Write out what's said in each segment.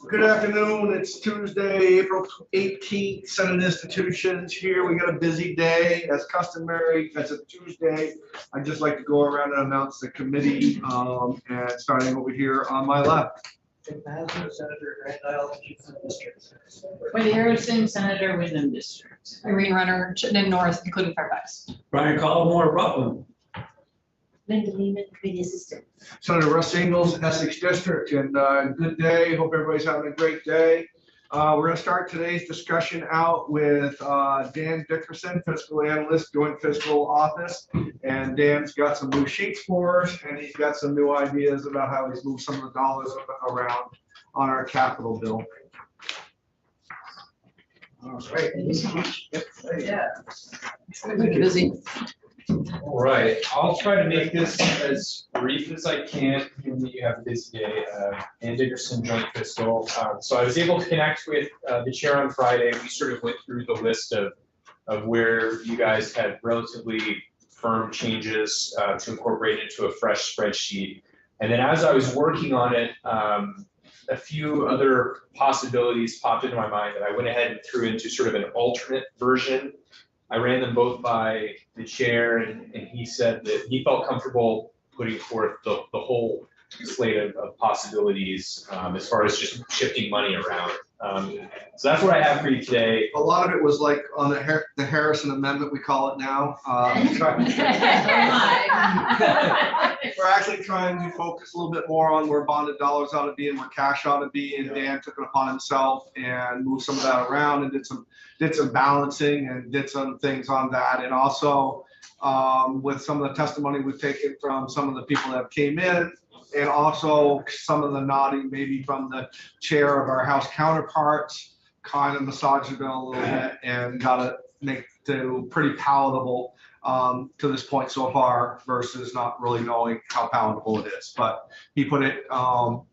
Good afternoon. It's Tuesday, April 18th. Senate Institutions here. We got a busy day as customary. As a Tuesday, I'd just like to go around and announce the committee, and starting over here on my left. Senator Grant Isle, District. Wendy Harrison, Senator, Wyndham District. Irene Runner, Chittenden North, including Fairfax. Brian Collmore, Rutland. Linda Lehman, Committee Assistant. Senator Russ Ingles, Essex District, and good day. Hope everybody's having a great day. We're going to start today's discussion out with Dan Dickerson, Fiscal Analyst, Joint Fiscal Office. And Dan's got some new sheets for us, and he's got some new ideas about how he's moved some of the dollars around on our capital bill. All right. Yeah. Pretty busy. All right, I'll try to make this as brief as I can, given that you have a busy day. Dan Dickerson, Joint Fiscal. So I was able to connect with the chair on Friday. We sort of went through the list of where you guys had relatively firm changes to incorporate into a fresh spreadsheet. And then as I was working on it, a few other possibilities popped into my mind that I went ahead and threw into sort of an alternate version. I ran them both by the chair, and he said that he felt comfortable putting forth the whole slate of possibilities as far as just shifting money around. So that's what I have for you today. A lot of it was like on the Harrison Amendment, we call it now. We're actually trying to focus a little bit more on where bonded dollars ought to be and where cash ought to be. And Dan took it upon himself and moved some of that around and did some balancing and did some things on that. And also with some of the testimony we've taken from some of the people that came in, and also some of the nodding maybe from the chair of our House counterparts, kind of massaged the bill a little bit and got it make it pretty palatable to this point so far, versus not really knowing how palatable it is. But he put it,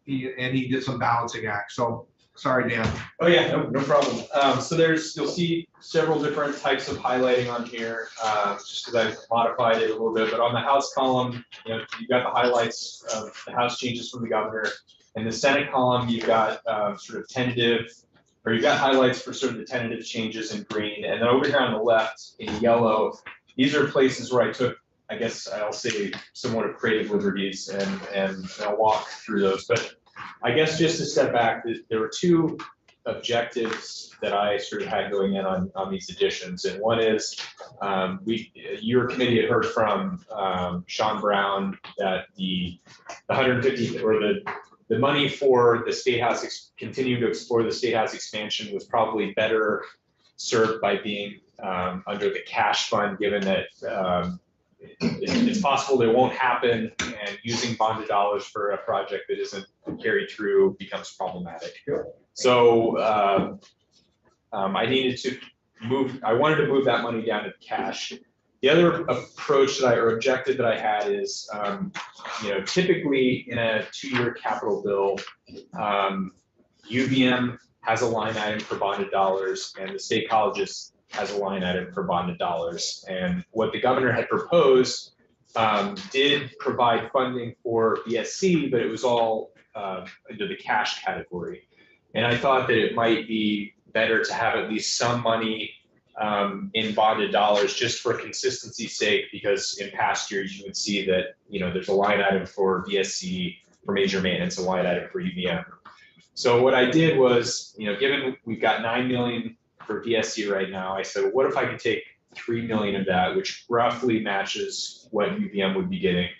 he did some balancing act. So sorry, Dan. Oh yeah, no problem. So you'll see several different types of highlighting on here, just because I've modified it a little bit. But on the House column, you've got the highlights of the House changes from the governor. In the Senate column, you've got sort of tentative, or you've got highlights for sort of the tentative changes in green. And then over here on the left in yellow, these are places where I took, I guess I'll say, somewhat of creative liberties, and I'll walk through those. But I guess just to step back, there were two objectives that I sort of had going in on these additions. And one is your committee had heard from Sean Brown that the 150 or the money for the State House continuing to explore the State House expansion was probably better served by being under the cash fund, given that it's possible that it won't happen, and using bonded dollars for a project that isn't carried through becomes problematic. So I needed to I wanted to move that money down to cash. The other approach or objective that I had is, typically in a 2-year capital bill, UVM has a line item for bonded dollars, and the state colleges has a line item for bonded dollars. And what the governor had proposed did provide funding for BSC, but it was all under the cash category. And I thought that it might be better to have at least some money in bonded dollars just for consistency's sake, because in past years you would see that there's a line item for BSC for major maintenance, a line item for UVM. So what I did was, given we've got $9 million for BSC right now, I said, what if I could take $3 million of that, which roughly matches what UVM would be getting,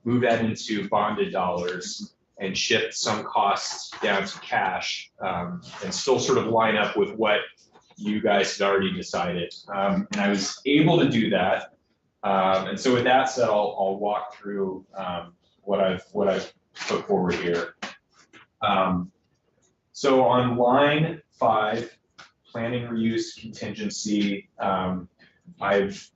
move that into bonded dollars and shift some costs down to cash, and still sort of line up with what you guys had already decided. And I was able to do that. And so with that said, I'll walk through what I've put forward here. So on line 5, planning reuse contingency, I've,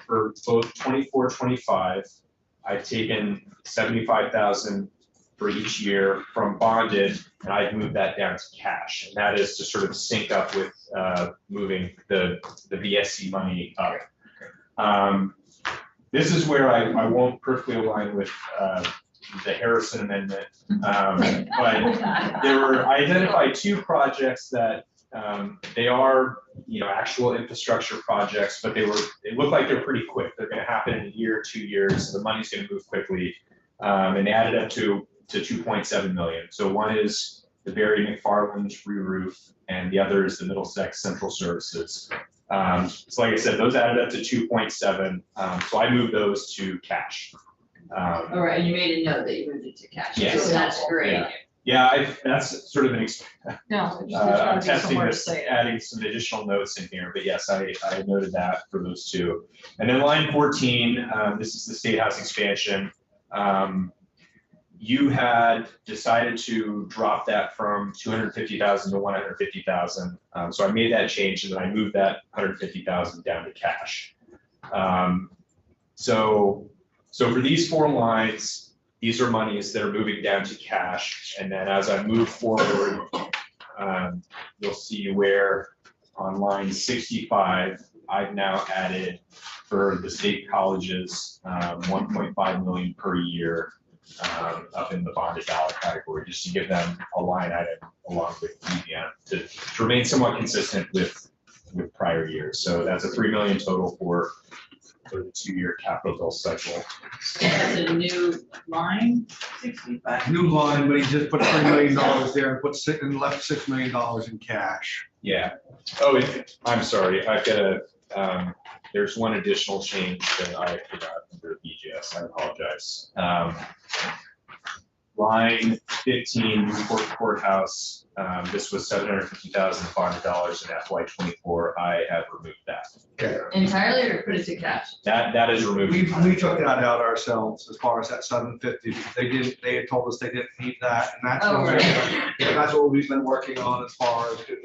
for both 24-25, I've taken 75,000 for each year from bonded, and I've moved that down to cash. And that is to sort of sync up with moving the VSC money up. This is where I won't perfectly align with the Harrison Amendment. But I identified two projects that they are, actual infrastructure projects, but they look like they're pretty quick. They're gonna happen in a year, 2 years, so the money's gonna move quickly. And they added up to 2.7 million. So one is the Barry McFarland's re-roof, and the other is the Middlesex Central Services. So like I said, those added up to 2.7. So I moved those to cash. All right, and you made a note that you moved it to cash. Yes. So that's great. Yeah. Yeah, that's sort of an, No. I'm testing this, adding some additional notes in here, but yes, I noted that for those two. And then line 14, this is the State House expansion. You had decided to drop that from 250,000 to 150,000. So I made that change, and then I moved that 150,000 down to cash. So for these 4 lines, these are monies that are moving down to cash. And then as I move forward, you'll see where on line 65, I've now added for the state colleges, 1.5 million per year up in the bonded dollar category, just to give them a line item along with EVM to remain somewhat consistent with prior years. So that's a 3 million total for the 2-year capital bill cycle. That's a new line, 65. New line, but he just put $3 million there and left $6 million in cash. Yeah. Oh, I'm sorry. I've got there's one additional change that I forgot under BGS. I apologize. Line 15, Newport Courthouse. This was $750,500 in FY24. I have removed that. Okay. Entirely or put it to cash? That is removed. We took that out ourselves as far as that 750, because they had told us they didn't need that, and that's Oh, what, right. that's what we've been working on as far as to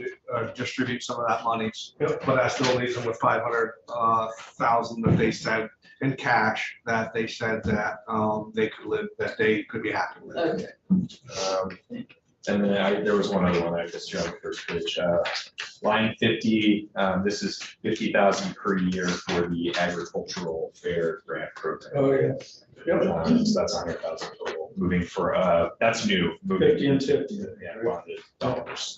distribute some of that money. But I still leave them with 500,000 that they said in cash, that they said that they could live, that they could be happy with. Okay. And then there was one other one I just showed on the first page. Line 50, this is 50,000 per year for the agricultural fair grant program. Oh, yeah. So that's 100,000 total. Moving for that's new. Moving 50 and 50. Yeah, bonded dollars.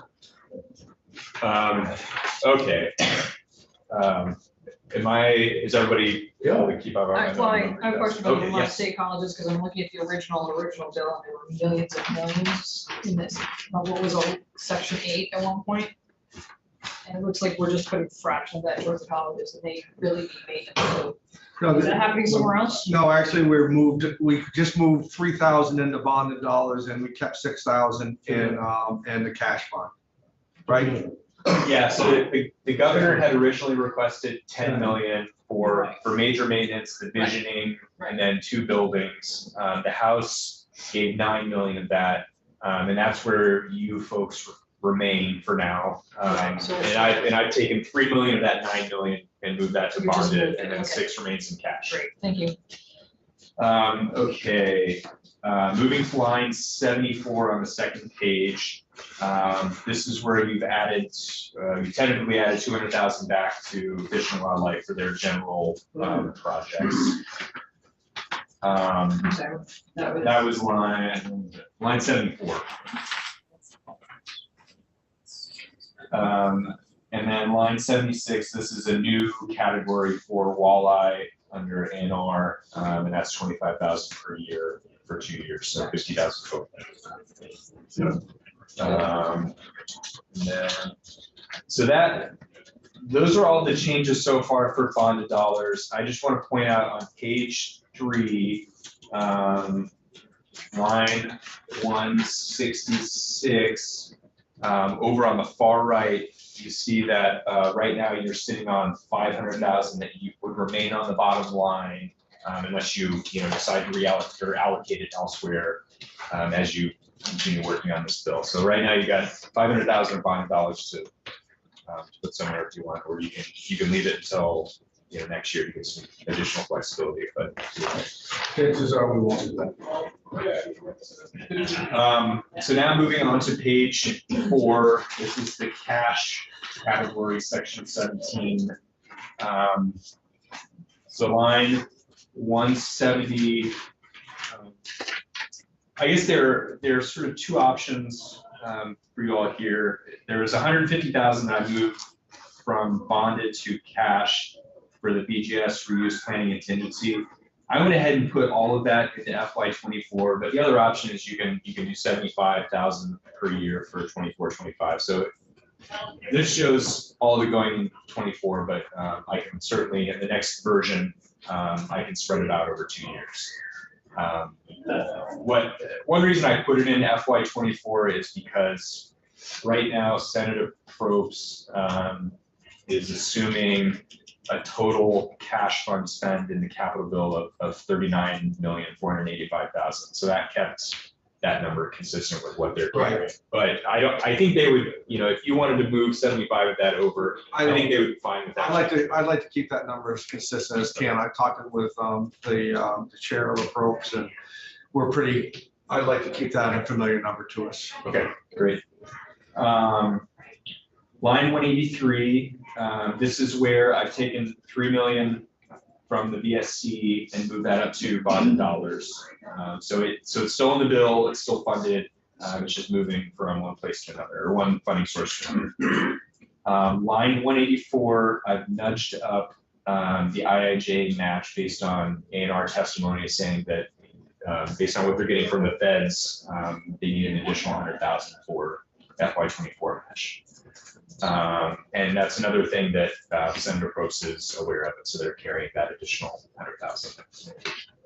Okay. Is everybody? Yeah. We keep up. I have a question about the Okay, Vermont yes. State Colleges, because I'm looking at the original bill, and there were millions of millions in this, what was old section 8 at one point. And it looks like we're just putting a fraction of that towards the colleges, and they really need maintenance. So No, is that happening somewhere else? No, actually, we just moved 3,000 into bonded dollars, and we kept 6,000 in the cash fund, right? Yeah, so the governor had originally requested 10 million for major maintenance, the visioning, and then 2 buildings. The House gave 9 million of that, and that's where you folks remain for now. And I've taken 3 million of that 9 million and moved that to You just bonded, moved it, and then okay. 6 remains in cash. Great, thank you. Okay, moving to line 74 on the second page. This is where you've added, you tentatively added 200,000 back to Fish and Wildlife for their general projects. I'm sorry, That was line 74. And then line 76, this is a new category for walleye under ANR, and that's 25,000 per year for 2 years, so 50,000 total. And then, so those are all the changes so far for bonded dollars. I just want to point out on page 3, line 166, over on the far right, you see that right now you're sitting on 500,000 that you would remain on the bottom line unless you decide to reallocate or allocate it elsewhere as you continue working on this bill. So right now you got 500,000 bonded dollars to put somewhere if you want, or you can leave it until next year to get some additional flexibility. But Chances are we won't do that. So now moving on to page 4, this is the cash category, section 17. So line 170, I guess there are sort of two options for you all here. There was 150,000 that I moved from bonded to cash for the BGS reuse planning contingency. I went ahead and put all of that into FY24, but the other option is you can do 75,000 per year for 24-25. So this shows all of it going in 24, but I can certainly, in the next version, I can spread it out over 2 years. One reason I put it in FY24 is because right now Senator Probst is assuming a total cash fund spend in the capital bill of 39,485,000. So that kept that number consistent with what they're doing. Right. But I think they would, if you wanted to move 75 of that over, I think they would be fine with that. I'd like to keep that number as consistent as can. I've talked with the chair of the Probst, and I'd like to keep that a familiar number to us. Okay, great. Line 183, this is where I've taken 3 million from the VSC and moved that up to bonded dollars. So it's still in the bill, it's still funded, it's just moving from one place to another, or one funding source to another. Line 184, I've nudged up the IIJ match based on A&R testimony saying that based on what they're getting from the feds, they need an additional 100,000 for FY24 match. And that's another thing that Senator Probst is aware of, so they're carrying that additional 100,000.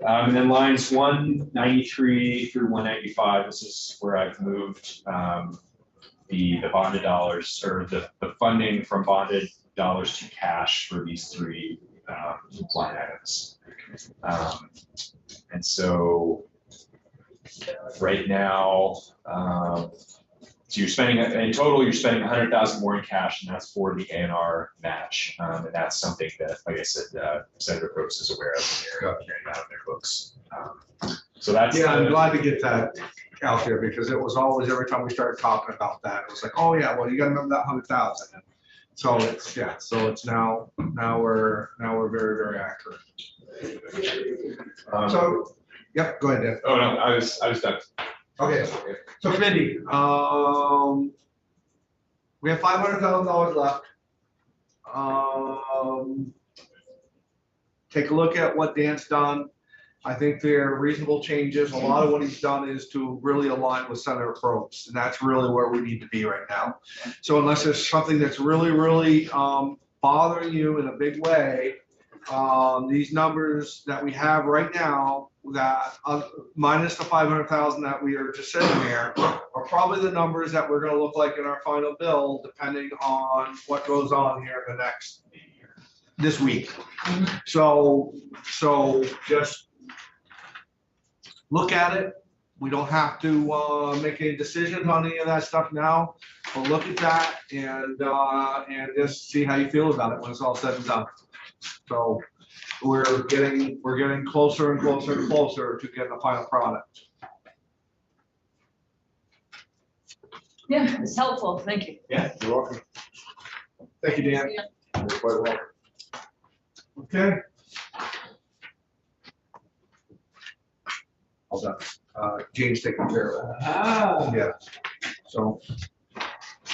And then lines 193 through 195, this is where I've moved the bonded dollars, or the funding from bonded dollars to cash for these three line items. And so right now, so you're spending, in total, you're spending 100,000 more in cash, and that's for the A&R match. And that's something that, like I said, Senator Probst is aware of, and they're carrying that on their books. So that's. Yeah, I'm glad to get that out there, because it was always, every time we started talking about that, it was like, oh yeah, well, you gotta remember that 100,000. So it's, yeah, so it's now we're very, very accurate. So, yep, go ahead, Dan. Oh, no, I was done. Okay, so committee, we have $500,000 left. Take a look at what Dan's done. I think they're reasonable changes. A lot of what he's done is to really align with Senator Probst, and that's really where we need to be right now. So unless there's something that's really, really bothering you in a big way, these numbers that we have right now, that minus the 500,000 that we are just sitting there, are probably the numbers that we're going to look like in our final bill, depending on what goes on here in the this week. So just look at it. We don't have to make any decisions on any of that stuff now, but look at that and just see how you feel about it when it's all said and done. So we're getting closer and closer and closer to getting the final product. Yeah, it's helpful, thank you. Yeah, you're welcome. Thank you, Dan. You're quite welcome. Okay. All done. James taking care of that. Yeah. So,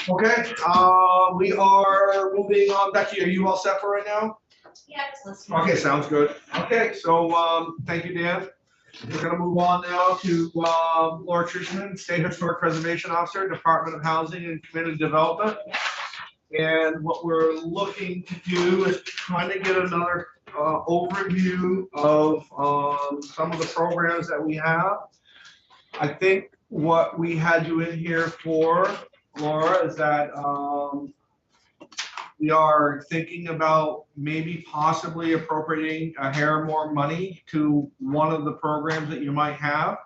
okay, we are moving on. Becky, are you all set for right now? Yeah, just listening. Okay, sounds good. Okay, so thank you, Dan. We're gonna move on now to Laura Trishman, State Historic Preservation Officer, Department of Housing and Community Development. And what we're looking to do is trying to get another overview of some of the programs that we have. I think what we had you in here for, Laura, is that we are thinking about maybe possibly appropriating a hair more money to one of the programs that you might have.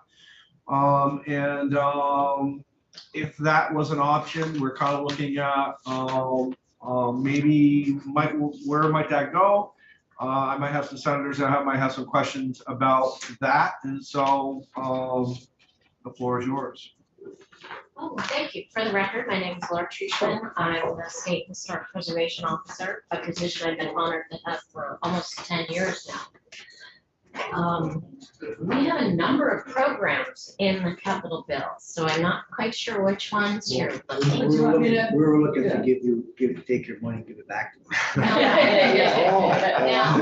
If that was an option, we're kind of looking at maybe where might that go? I might have some senators that might have some questions about that, and so the floor is yours. Oh, thank you. For the record, my name is Laura Trishman. I'm the State Historic Preservation Officer, a position I've been honored to have for almost 10 years now. We have a number of programs in the capital bill, so I'm not quite sure which ones you're looking. We were looking to Yeah. take your money, give it back. Yeah.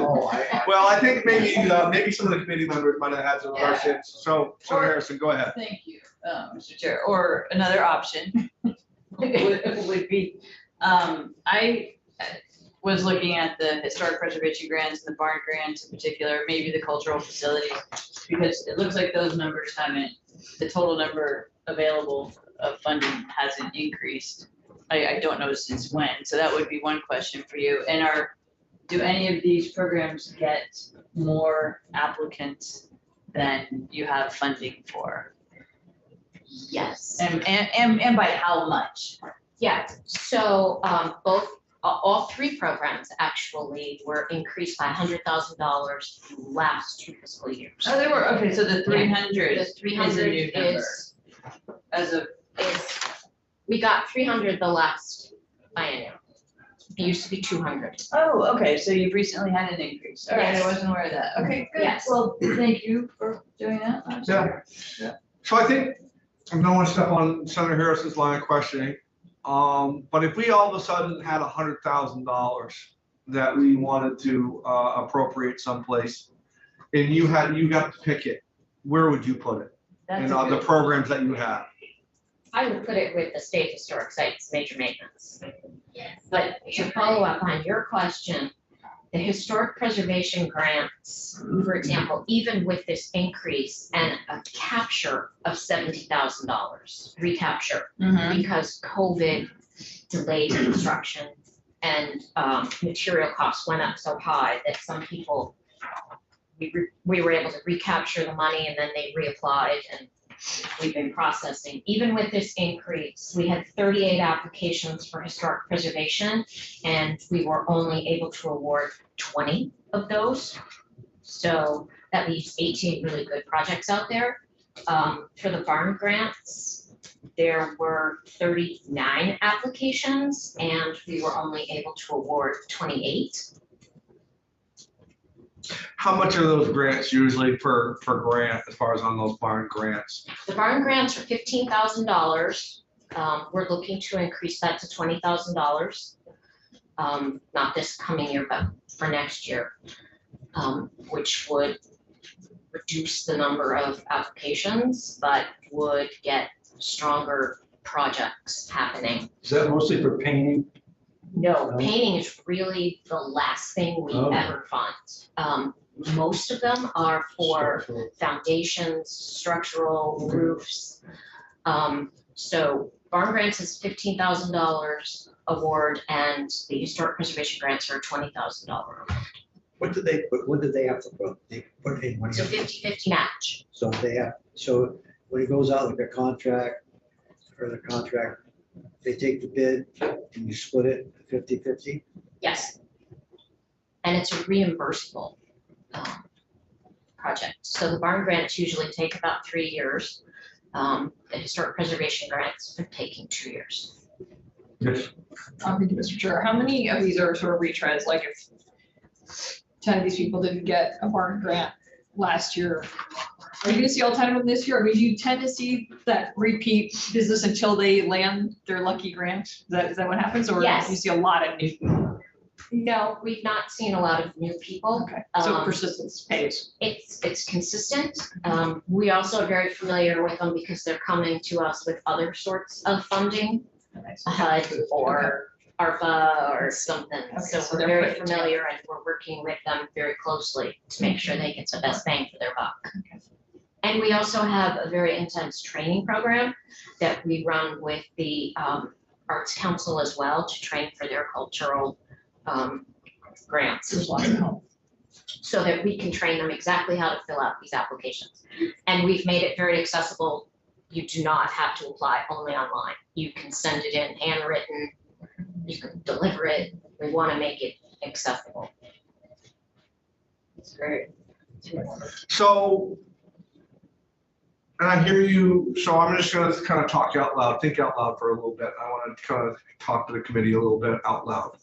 Well, I think maybe some of the committee members might have had some questions. So, Senator Harrison, go ahead. Thank you, Mr. Chair. Or another option would be, I was looking at the historic preservation grants and the barn grants in particular, maybe the cultural facilities, because it looks like those numbers the total number available of funding hasn't increased. I don't know since when, so that would be one question for you. And do any of these programs get more applicants than you have funding for? Yes. And by how much? Yeah, so all three programs actually were increased by $100,000 last two fiscal years. Oh, they were, okay, so the 300 The is a 300 new number is, as of, we got 300 the last biennium. It used to be 200. oh, okay, so you've recently had an increase. All right, I Yes. wasn't aware of that. Okay, good. Yes. Well, thank you for doing that. I'm sorry. So I think, I don't want to step on Senator Harrison's line of questioning. But if we all of a sudden had $100,000 that we wanted to appropriate someplace, and you got to pick it, where would you put it? That's In a the good- programs that you have? I would put it with the state historic sites, major maintenance. But to follow up on your question, the historic preservation grants, for example, even with this increase and a capture of $70,000, recapture, Mhm. because COVID delayed construction and material costs went up so high that some people, we were able to recapture the money and then they reapplied, and we've been processing. Even with this increase, we had 38 applications for historic preservation, and we were only able to award 20 of those. So that leaves 18 really good projects out there. For the barn grants, there were 39 applications, and we were only able to award 28. How much are those grants usually per grant, as far as on those barn grants? The barn grants are $15,000. We're looking to increase that to $20,000. Not this coming year, but for next year, which would reduce the number of applications, but would get stronger projects happening. Is that mostly for painting? No, No? painting is really the last thing we Oh. ever fund. Most of them are for foundations, structural roofs. So barn grants is $15,000 award, and the historic preservation grants are $20,000. What did they have to put? They put in money. So 50-50 match. So so when it goes out like a contract, they take the bid and you split it 50-50? Yes. And it's a reimbursable project. So the barn grants usually take about 3 years. The historic preservation grants are taking 2 years. Yes. Thank you, Mr. Chair. How many of these are sort of retreads? Like if 10 of these people didn't get a barn grant last year, are you gonna see all 10 of them this year? I mean, do you tend to see that repeat business until they land their lucky grant? Is that what happens? Or do Yes. you see a lot of new? No, we've not seen a lot of new people. Okay, so Um, persistence pays. It's consistent. We also are very familiar with them because they're coming to us with other sorts of funding, HUD or ARPA or something. Okay, So so we're they're very putting it together. familiar, and we're working with them very closely to make sure they get the best bang for their buck. And we also have a very intense training program that we run with the Arts Council as well to train for their cultural grants, There's lots of help. so that we can train them exactly how to fill out these applications. And we've made it very accessible. You do not have to apply only online. You can send it in handwritten, you can deliver it. We want to make it accessible. It's great. So, and I hear you, so I'm just gonna kind of talk out loud, think out loud for a little bit. I want to kind of talk to the committee a little bit out loud.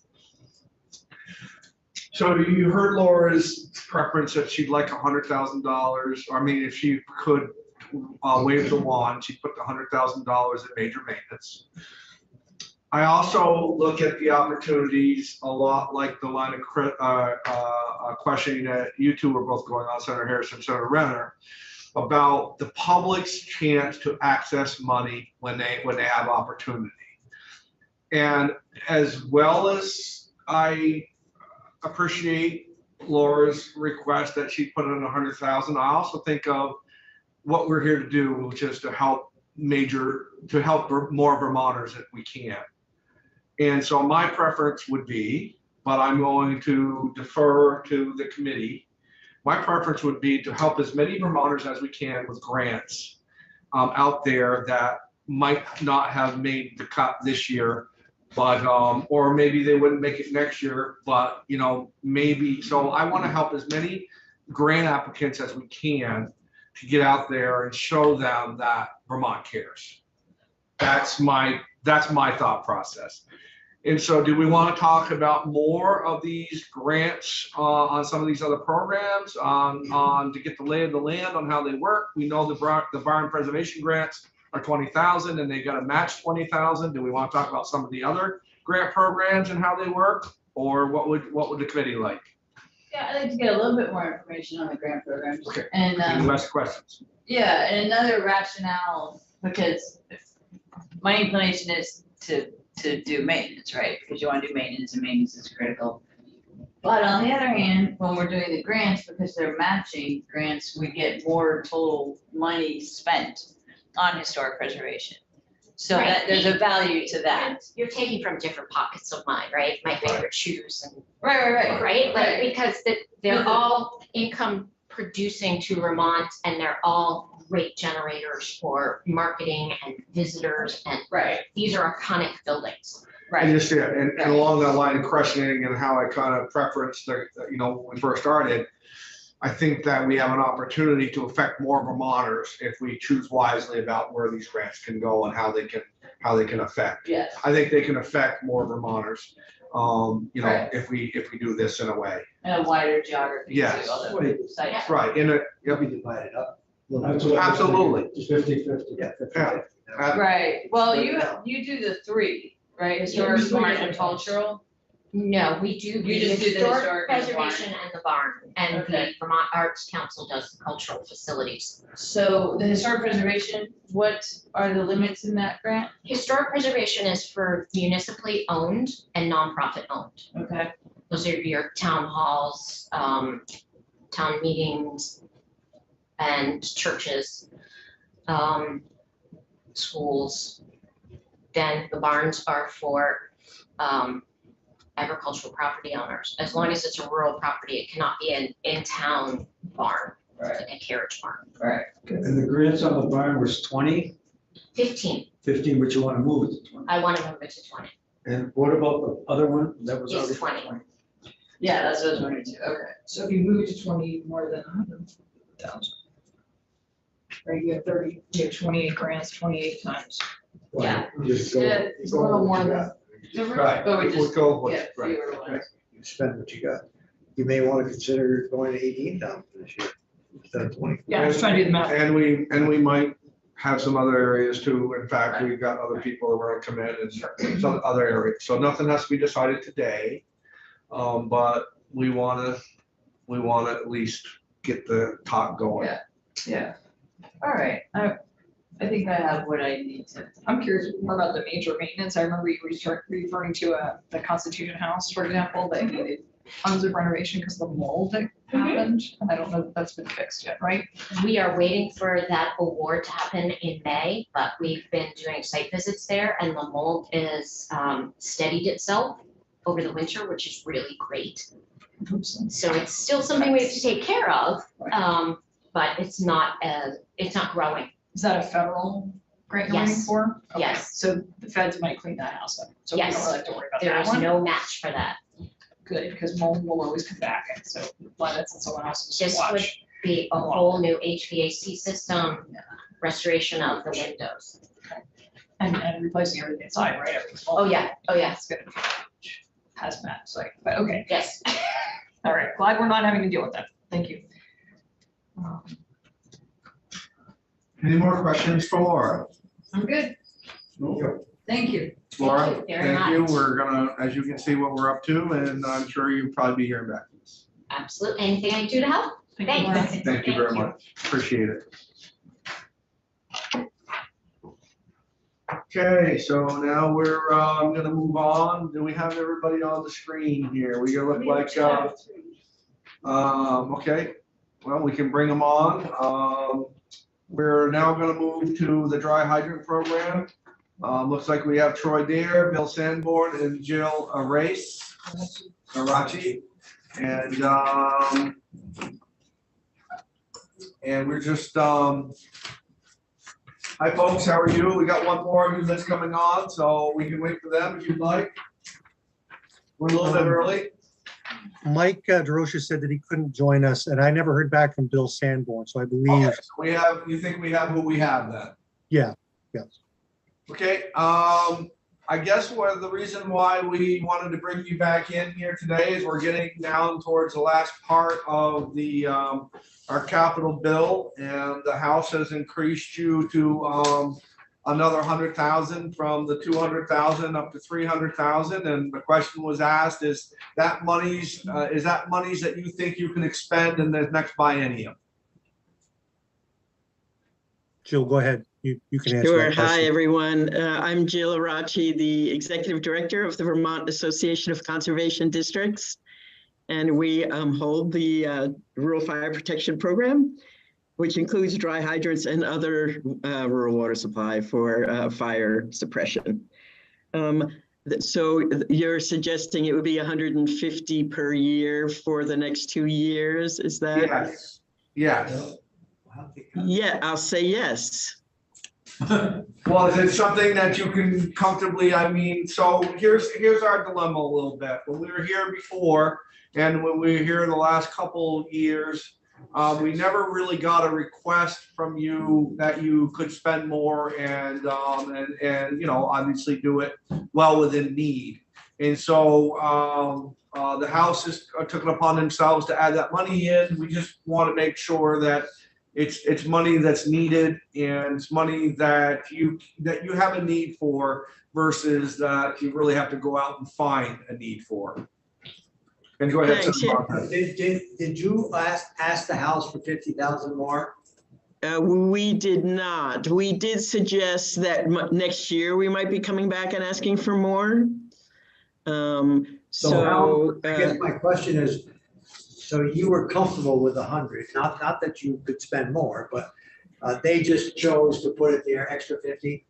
So you heard Laura's preference that she'd like $100,000. I mean, if she could wave the wand, she'd put the $100,000 in major maintenance. I also look at the opportunities a lot like the line of questioning that you two were both going on, Senator Harris and Senator Renner, about the public's chance to access money when they have opportunity. And as well as I appreciate Laura's request that she put in 100,000, I also think of what we're here to do, which is to help more Vermonters if we can. And so my preference would be, but I'm going to defer to the committee. My preference would be to help as many Vermonters as we can with grants out there that might not have made the cut this year, but or maybe they wouldn't make it next year, but maybe. So I want to help as many grant applicants as we can to get out there and show them that Vermont cares. That's my thought process. And so do we want to talk about more of these grants on some of these other programs on to get the lay of the land on how they work? We know the barn preservation grants are 20,000 and they got to match 20,000. Do we want to talk about some of the other grant programs and how they work? Or what would the committee like? Yeah, I'd like to get a little bit more information on the grant programs. Okay. And Less questions. yeah, and another rationale, because my inclination is to do maintenance, right? Because you want to do maintenance, and maintenance is critical. But on the other hand, when we're doing the grants, because they're matching grants, we get more total money spent on historic preservation. So Right. that there's a value to that. You're taking from different pockets of mine, right? My favorite shoes and, Right. right? Like, Right. because they're Mhm. all income producing to Vermont and they're all great generators for marketing and visitors, and Right, these are iconic buildings. And just, yeah, and along that line of questioning and how I kind of preferenced when we first started, I think that we have an opportunity to affect more Vermonters if we choose wisely about where these grants can go and how they can affect. yes. I think they can affect more Vermonters, Right. if we do this in a way. And a wider geography Yes. too, although Wait, sites. Right, in a, They'll be divided up. That's what I was thinking. Absolutely. 50-50. Yeah. Yeah. Right, well, Right you now. do the three, right, historic, Yeah. smart, and cultural. No, we do You the just do the historic and the barn. preservation and the barn, and the Okay. Vermont Arts Council does the cultural facilities. So the historic preservation, what are the limits in that grant? Historic preservation is for municipally owned and nonprofit owned. Okay, Those are your town halls, town meetings, and churches, schools. Then the barns are for agricultural property owners. As long as it's a rural property, it cannot be an in-town barn, right, like a carriage barn. right. And the grants on the barn was 20, 15, 15, but you want to move it to 20. I want to move it to 20. And what about the other one? That was It's already 20. Yeah, that's what I was wondering too, okay. So if you move it to 20, more than 100,000. Right, you have 30, you have 28 grants, 28 times. Yeah. Just go. Yeah, It's a little more than, Right, But we we'll just go with, get right. fewer ones. You spend what you got. You may want to consider going to 18,000 this year instead of 20. yeah, I was trying to do the math. And we might have some other areas too. In fact, we've got other people that want to come in and some other areas. So nothing has to be decided today. But we wanna at least get the talk going. Yeah. Yeah, all right, I think I have what I need to. I'm curious more about the major maintenance. I remember you were referring to the Constitution House, for example, that needed tons of renovation because of the mold that happened. And I don't know if that's been fixed yet, right? We are waiting for that award to happen in May, but we've been doing site visits there and the mold is steadied itself over the winter, which is really great. So it's still something we have to take care of, but it's not growing. Is that a federal grant you're waiting Yes. for? Okay, Yes. So the feds might clean that house up. So we don't Yes. really have to worry about There that is one. no match for that. Good, because mold will always come back. And so glad that's someone else's This would watch. be a whole new HVAC system, restoration of the windows. And replacing everything inside, right? Everything's Oh, yeah, oh, yeah, That's good. Hazmat, it's like, but okay. yes. All right, glad we're not having to deal with that. Thank you. Any more questions for Laura? I'm good. Thank you. Laura, Thank you very thank you. much. We're gonna, as you can see what we're up to, and I'm sure you'll probably be hearing back from us. Absolutely. Anything I can do to help? Thanks. Thank you very much. Appreciate it. Okay, so now we're, gonna move on. Do we have everybody on the screen here? We look like, okay, well, we can bring them on. We're now gonna move to the dry hydrant program. Looks like we have Troy Dare, Bill Sanborn, and Jill Arachi. And we're just, hi folks, how are you? We got one more that's coming on, so we can wait for them if you'd like. We're a little bit early. Mike DeRocha said that he couldn't join us, and I never heard back from Bill Sanborn, so I believe, Okay, so we have, you think we have who we have then? yeah, yes. Okay, I guess the reason why we wanted to bring you back in here today is we're getting down towards the last part of the, our capital bill, and the House has increased you to, another 100,000 from the 200,000 up to 300,000. And the question was asked, is that monies that you think you can expend in the next biennium? Jill, go ahead. You can answer Sure. that Hi, question. everyone. I'm Jill Arachi, the Executive Director of the Vermont Association of Conservation Districts. And we hold the Rural Fire Protection Program, which includes dry hydrants and other rural water supply for fire suppression. So you're suggesting it would be 150 per year for the next 2 years, is that? Yes, yes. Yeah, I'll say yes. Well, is it something that you can comfortably, I mean, so here's our dilemma a little bit. When we were here before, and when we were here the last couple years, we never really got a request from you that you could spend more and you know, obviously do it well within need. And so the House has took it upon themselves to add that money in. We just want to make sure that it's money that's needed, and it's money that you have a need for versus that you really have to go out and find a need for. And go ahead. Thanks, Did you ask the House for 50,000 more? We did not. We did suggest that next year we might be coming back and asking for more. So I guess my question is, so you were comfortable with 100, not that you could spend more, but they just chose to put it there, extra 50?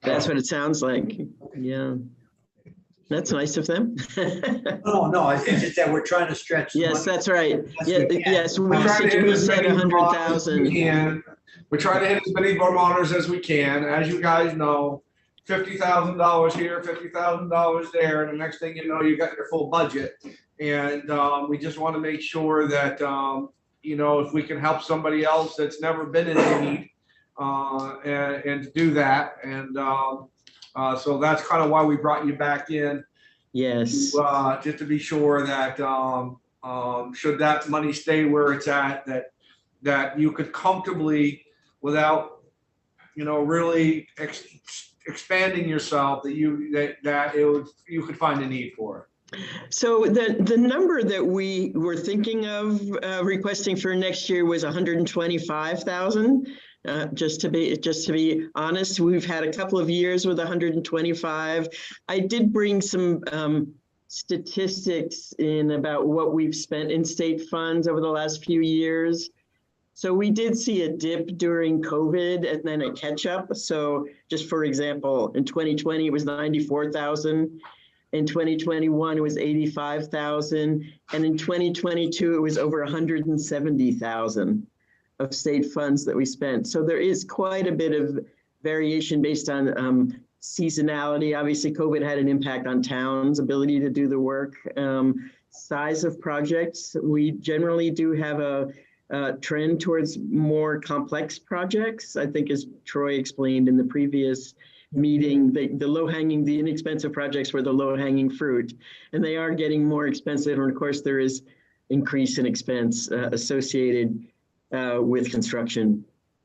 That's what it sounds like. Yeah. That's nice of them. No, it's just that we're trying to stretch. the Yes, money. that's right. Yes, we can. Yes, We're trying to hit we as said many Vermonters as we 100,000. can. We're trying to hit as many Vermonters as we can. As you guys know, $50,000 here, $50,000 there, and the next thing you know, you got your full budget. And we just want to make sure that you know, if we can help somebody else that's never been in need, and to do that. And so that's kind of why we brought you back in. Yes. Just to be sure that should that money stay where it's at, that you could comfortably, without, you know, really expanding yourself, that you could find a need for it. So the number that we were thinking of requesting for next year was 125,000. Just to be honest, we've had a couple of years with 125. I did bring some statistics in about what we've spent in state funds over the last few years. So we did see a dip during COVID and then a catch up. So just for example, in 2020, it was 94,000. In 2021, it was 85,000. And in 2022, it was over 170,000 of state funds that we spent. So there is quite a bit of variation based on seasonality. Obviously, COVID had an impact on towns' ability to do the work. Size of projects, we generally do have a trend towards more complex projects. I think as Troy explained in the previous meeting the low-hanging, the inexpensive projects were the low-hanging fruit. And they are getting more expensive. And of course, there is increase in expense associated with construction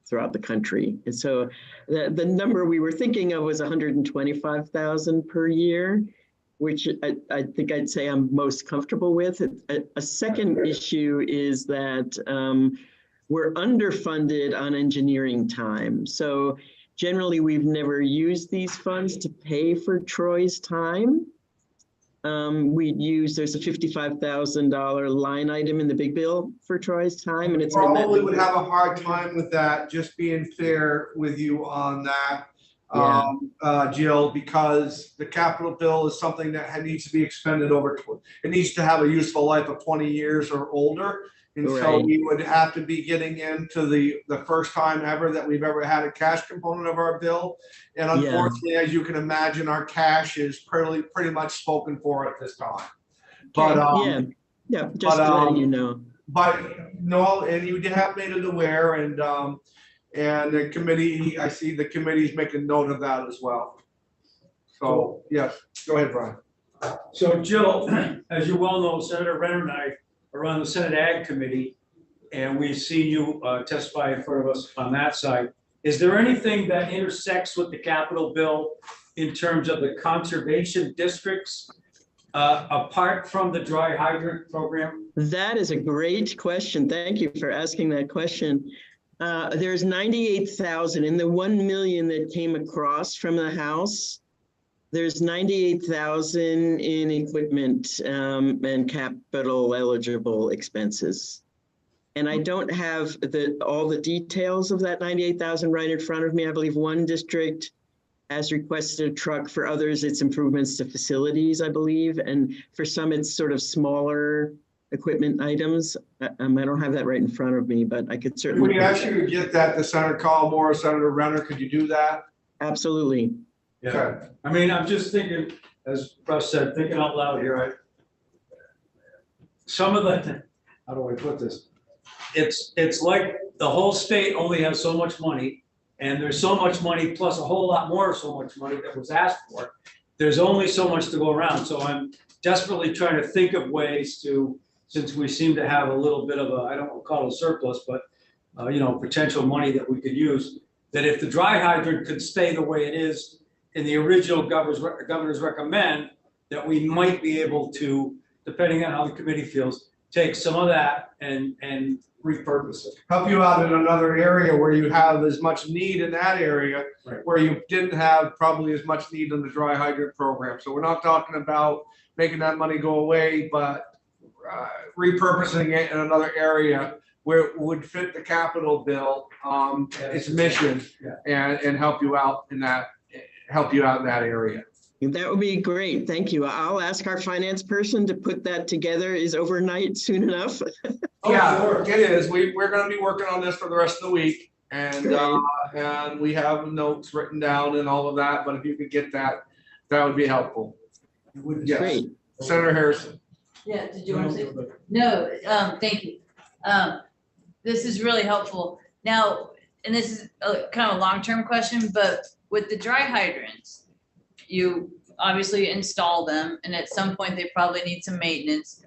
throughout the country. And so the number we were thinking of was 125,000 per year, which I think I'd say I'm most comfortable with. A second issue is that we're underfunded on engineering time. So generally, we've never used these funds to pay for Troy's time. There's a $55,000 line item in the big bill for Troy's time, and it's Probably would have a hard time with that, just being fair with you on that, Jill, because the capital bill is something that needs to be expended over, it needs to have a useful life of 20 years or older. And so Right. we would have to be getting into the first time ever that we've ever had a cash component of our bill. And Yeah. unfortunately, as you can imagine, our cash is pretty much spoken for at this time. But, yeah, just but, letting you know. but no, and you have made it aware, and the committee, I see the committee's making note of that as well. So, yes, go ahead, Brian. So Jill, as you well know, Senator Renner and I are on the Senate Ag Committee, and we've seen you testify in front of us on that side. Is there anything that intersects with the Capitol bill in terms of the conservation districts apart from the dry hydrant program? That is a great question. Thank you for asking that question. There's 98,000 in the 1 million that came across from the House. There's 98,000 in equipment and capital eligible expenses. And I don't have all the details of that 98,000 right in front of me. I believe one district has requested a truck. For others, it's improvements to facilities, I believe. And for some, it's sort of smaller equipment items. I don't have that right in front of me, but I could certainly. Could we actually get that to Senator Collmore, Senator Renner? Could you do that? Absolutely. Yeah, I mean, I'm just thinking, as Russ said, thinking out loud here, some of the, how do I put this? It's like the whole state only has so much money, and there's so much money plus a whole lot more, so much money that was asked for. There's only so much to go around, so I'm desperately trying to think of ways to, since we seem to have a little bit of a, I don't want to call it a surplus, but potential money that we could use, that if the dry hydrant could stay the way it is in the original governor's recommend, that we might be able to, depending on how the committee feels, take some of that and repurpose it. Help you out in another area where you have as much need in that area, Right. where you didn't have probably as much need in the dry hydrant program. So we're not talking about making that money go away, but repurposing it in another area where it would fit the capital bill, its mission, and help you out in that area. That would be great. Thank you. I'll ask our finance person to put that together. Is overnight soon enough? Yeah, sure. it is. We're gonna be working on this for the rest of the week, and we have notes written down and all of that, but if you could get that, that would be helpful. Yes. Great. Senator Harrison. Yeah, did you want to say? No, thank you. This is really helpful. Now, and this is kind of a long-term question, but with the dry hydrants, you obviously install them, and at some point they probably need some maintenance.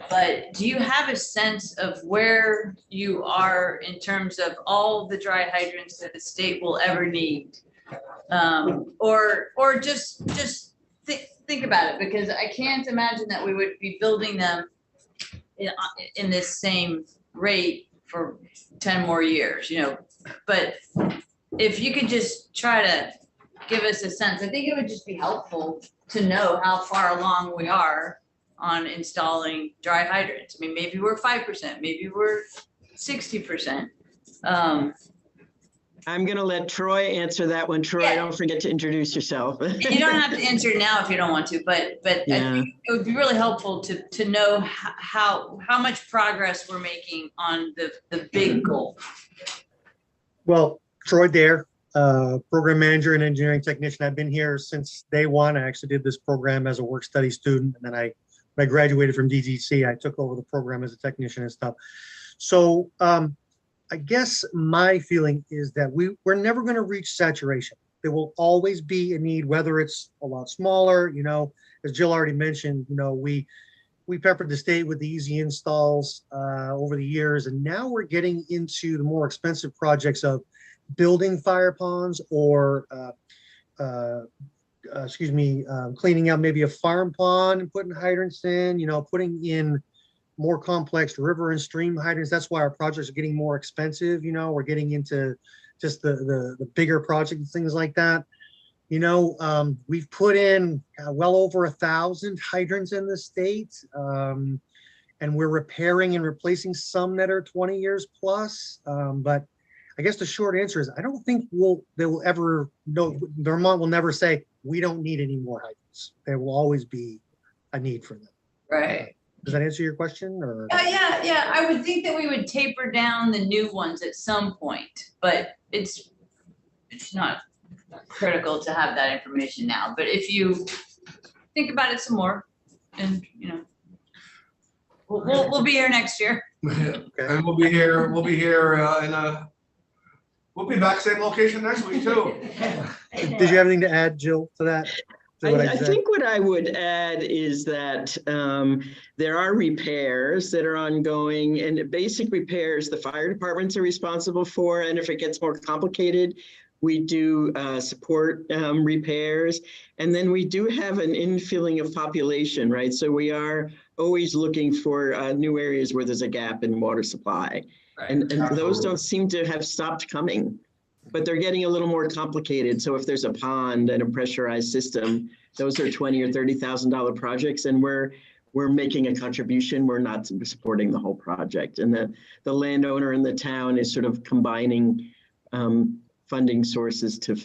But do you have a sense of where you are in terms of all the dry hydrants that the state will ever need? Or just think about it, because I can't imagine that we would be building them in this same rate for 10 more years, but if you could just try to give us a sense, I think it would just be helpful to know how far along we are on installing dry hydrants. I mean, maybe we're 5%, maybe we're 60%. I'm going to let Troy answer that one. Troy, Yeah. don't forget to introduce yourself. You don't have to answer it now if you don't want to, but I Yeah. think it would be really helpful to know how much progress we're making on the big goal. Well, Troy Dare, program manager and engineering technician. I've been here since day one. I actually did this program as a work study student. And then when I graduated from DGC, I took over the program as a technician and stuff. So I guess my feeling is that we're never going to reach saturation. there will always be a need, whether it's a lot smaller, you know, as Jill already mentioned, you know, we peppered the state with the easy installs over the years, and now we're getting into the more expensive projects of building fire ponds or cleaning out maybe a farm pond and putting hydrants in, you know, putting in more complex river and stream hydrants. That's why our projects are getting more expensive. You know, we're getting into just the bigger projects, things like that. You know, we've put in well over 1,000 hydrants in the state, and we're repairing and replacing some that are 20 years plus. But I guess the short answer is I don't think they will ever know. Vermont will never say we don't need any more hydrants. There will always be a need for them. Right. Does that answer your question, or? Yeah, I would think that we would taper down the new ones at some point, but it's not critical to have that information now. But if you think about it some more, and you know, we'll be here next year. And we'll be here, we'll be back same location next week too. Did you have anything to add, Jill, to that? To what I said? think what I would add is that there are repairs that are ongoing, and basic repairs the fire departments are responsible for. And if it gets more complicated, we do support repairs. And then we do have an infilling of population, right? So we are always looking for new areas where there's a gap in water supply. And those don't seem to have stopped coming, but they're getting a little more complicated. So if there's a pond and a pressurized system, those are $20,000 or $30,000 projects, and we're making a contribution. We're not supporting the whole project, and the landowner and the town is sort of combining funding sources to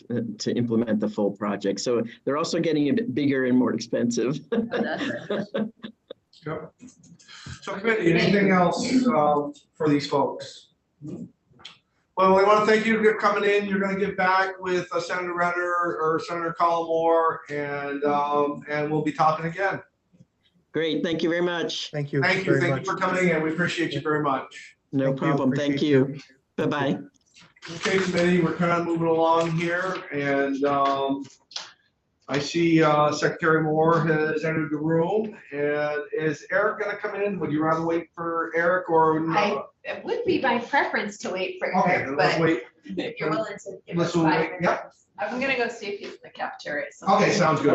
implement the full project. So they're also getting a bit bigger and more expensive. Yep. So committee, anything else for these folks? Well, we want to thank you for coming in. You're going to get back with Senator Renner or Senator Collmore, and we'll be talking again. Great, thank you very much. Thank you. Thank you very much. for coming in. We appreciate you very much. No problem, thank you. Bye-bye. Okay, committee, we're kind of moving along here, and I see Secretary Moore has entered the room. And is Eric going to come in? Would you rather wait for Eric or no? It would be my preference to wait for Okay, Eric, then let's but wait. if you're willing to give us Let's wait. 5 minutes. Yep. I'm gonna go see if he's in the cafeteria. Okay, sounds good.